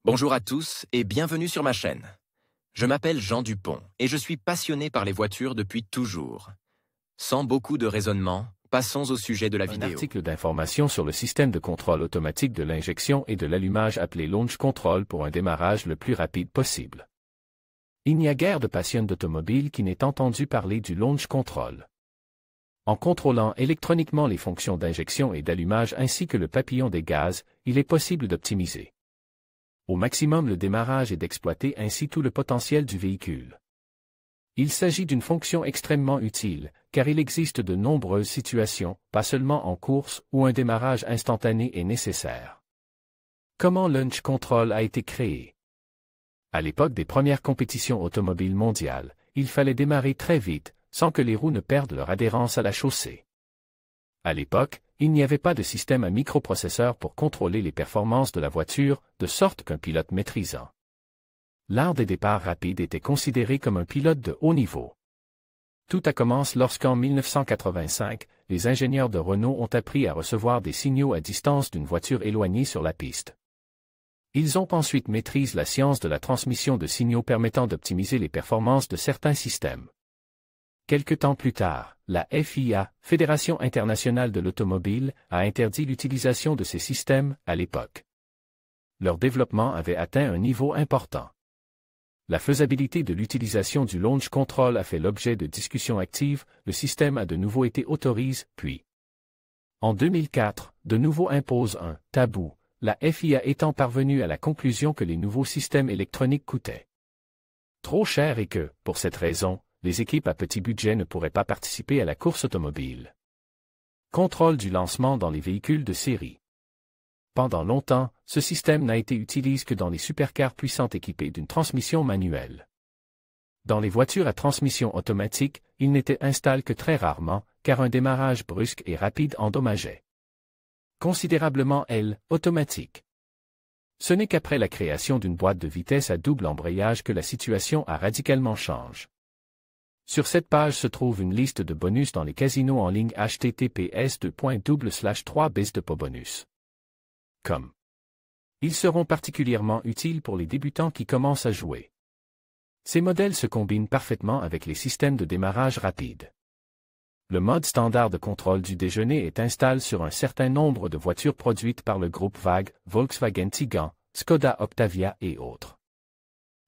Bonjour à tous et bienvenue sur ma chaîne. Je m'appelle Jean Dupont et je suis passionné par les voitures depuis toujours. Sans beaucoup de raisonnement, passons au sujet de la vidéo. Un article d'information sur le système de contrôle automatique de l'injection et de l'allumage appelé Launch Control pour un démarrage le plus rapide possible. Il n'y a guère de passion d'automobile qui n'ait entendu parler du Launch Control. En contrôlant électroniquement les fonctions d'injection et d'allumage ainsi que le papillon des gaz, il est possible d'optimiser au maximum le démarrage et d'exploiter ainsi tout le potentiel du véhicule. Il s'agit d'une fonction extrêmement utile, car il existe de nombreuses situations, pas seulement en course, où un démarrage instantané est nécessaire. Comment Launch Control a été créé? À l'époque des premières compétitions automobiles mondiales, il fallait démarrer très vite, sans que les roues ne perdent leur adhérence à la chaussée. À l'époque, il n'y avait pas de système à microprocesseur pour contrôler les performances de la voiture, de sorte qu'un pilote maîtrisant l'art des départs rapides était considéré comme un pilote de haut niveau. Tout a commencé lorsqu'en 1985, les ingénieurs de Renault ont appris à recevoir des signaux à distance d'une voiture éloignée sur la piste. Ils ont ensuite maîtrisé la science de la transmission de signaux permettant d'optimiser les performances de certains systèmes. Quelque temps plus tard, la FIA, Fédération internationale de l'automobile, a interdit l'utilisation de ces systèmes à l'époque. Leur développement avait atteint un niveau important. La faisabilité de l'utilisation du Launch Control a fait l'objet de discussions actives, le système a de nouveau été autorisé, puis en 2004, de nouveau impose un « tabou », la FIA étant parvenue à la conclusion que les nouveaux systèmes électroniques coûtaient trop cher et que, pour cette raison, les équipes à petit budget ne pourraient pas participer à la course automobile. Contrôle du lancement dans les véhicules de série. Pendant longtemps, ce système n'a été utilisé que dans les supercars puissantes équipées d'une transmission manuelle. Dans les voitures à transmission automatique, il n'était installé que très rarement, car un démarrage brusque et rapide endommageait considérablement automatique. Ce n'est qu'après la création d'une boîte de vitesse à double embrayage que la situation a radicalement changé. Sur cette page se trouve une liste de bonus dans les casinos en ligne https://3bis-de-bonus. Comme ils seront particulièrement utiles pour les débutants qui commencent à jouer. Ces modèles se combinent parfaitement avec les systèmes de démarrage rapide. Le mode standard de contrôle du déjeuner est installé sur un certain nombre de voitures produites par le groupe VAG, Volkswagen Tiguan, Skoda Octavia et autres.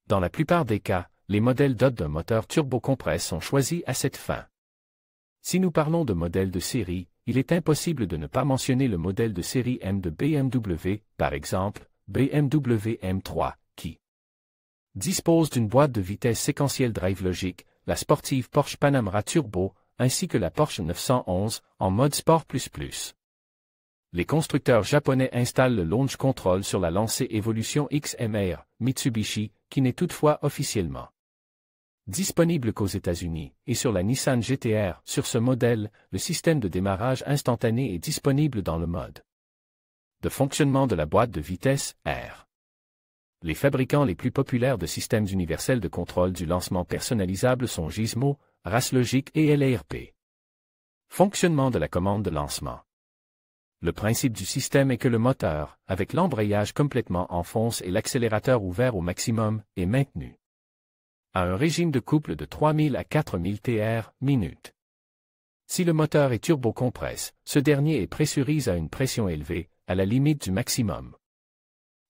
Dans la plupart des cas, les modèles dotés d'un moteur turbocompresse sont choisis à cette fin. Si nous parlons de modèles de série, il est impossible de ne pas mentionner le modèle de série M de BMW, par exemple, BMW M3, qui dispose d'une boîte de vitesse séquentielle drive logique, la sportive Porsche Panamera Turbo, ainsi que la Porsche 911, en mode Sport++. Les constructeurs japonais installent le Launch Control sur la lancée Evolution XMR, Mitsubishi, qui n'est toutefois officiellement disponible qu'aux États-Unis, et sur la Nissan GT-R. Sur ce modèle, le système de démarrage instantané est disponible dans le mode de fonctionnement de la boîte de vitesse R. Les fabricants les plus populaires de systèmes universels de contrôle du lancement personnalisable sont Gizmo, Racelogic et LARP. Fonctionnement de la commande de lancement. Le principe du système est que le moteur, avec l'embrayage complètement en fonce et l'accélérateur ouvert au maximum, est maintenu à un régime de couple de 3000 à 4000 Tr/minute. Si le moteur est turbocompresse, ce dernier est pressurisé à une pression élevée, à la limite du maximum.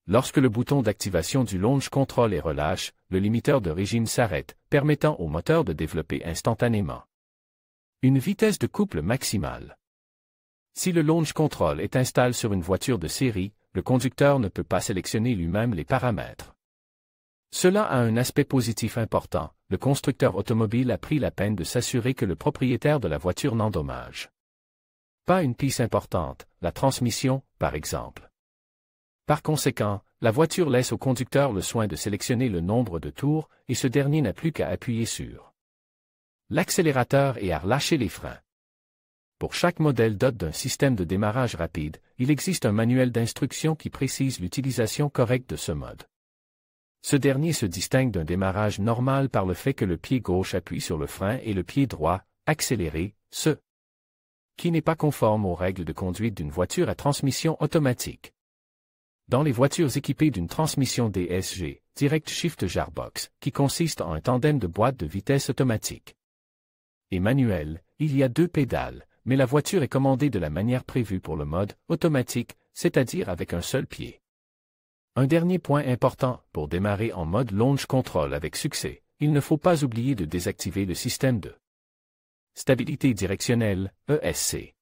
Lorsque le bouton d'activation du Launch Control est relâché, le limiteur de régime s'arrête, permettant au moteur de développer instantanément une vitesse de couple maximale. Si le Launch Control est installé sur une voiture de série, le conducteur ne peut pas sélectionner lui-même les paramètres. Cela a un aspect positif important, le constructeur automobile a pris la peine de s'assurer que le propriétaire de la voiture n'endommage pas une pièce importante, la transmission, par exemple. Par conséquent, la voiture laisse au conducteur le soin de sélectionner le nombre de tours, et ce dernier n'a plus qu'à appuyer sur l'accélérateur et à relâcher les freins. Pour chaque modèle doté d'un système de démarrage rapide, il existe un manuel d'instructions qui précise l'utilisation correcte de ce mode. Ce dernier se distingue d'un démarrage normal par le fait que le pied gauche appuie sur le frein et le pied droit, accéléré, ce qui n'est pas conforme aux règles de conduite d'une voiture à transmission automatique. Dans les voitures équipées d'une transmission DSG, Direct Shift Gearbox, qui consiste en un tandem de boîtes de vitesse automatique et manuel, il y a 2 pédales, mais la voiture est commandée de la manière prévue pour le mode automatique, c'est-à-dire avec un seul pied. Un dernier point important, pour démarrer en mode launch control avec succès, il ne faut pas oublier de désactiver le système de stabilité directionnelle, ESC.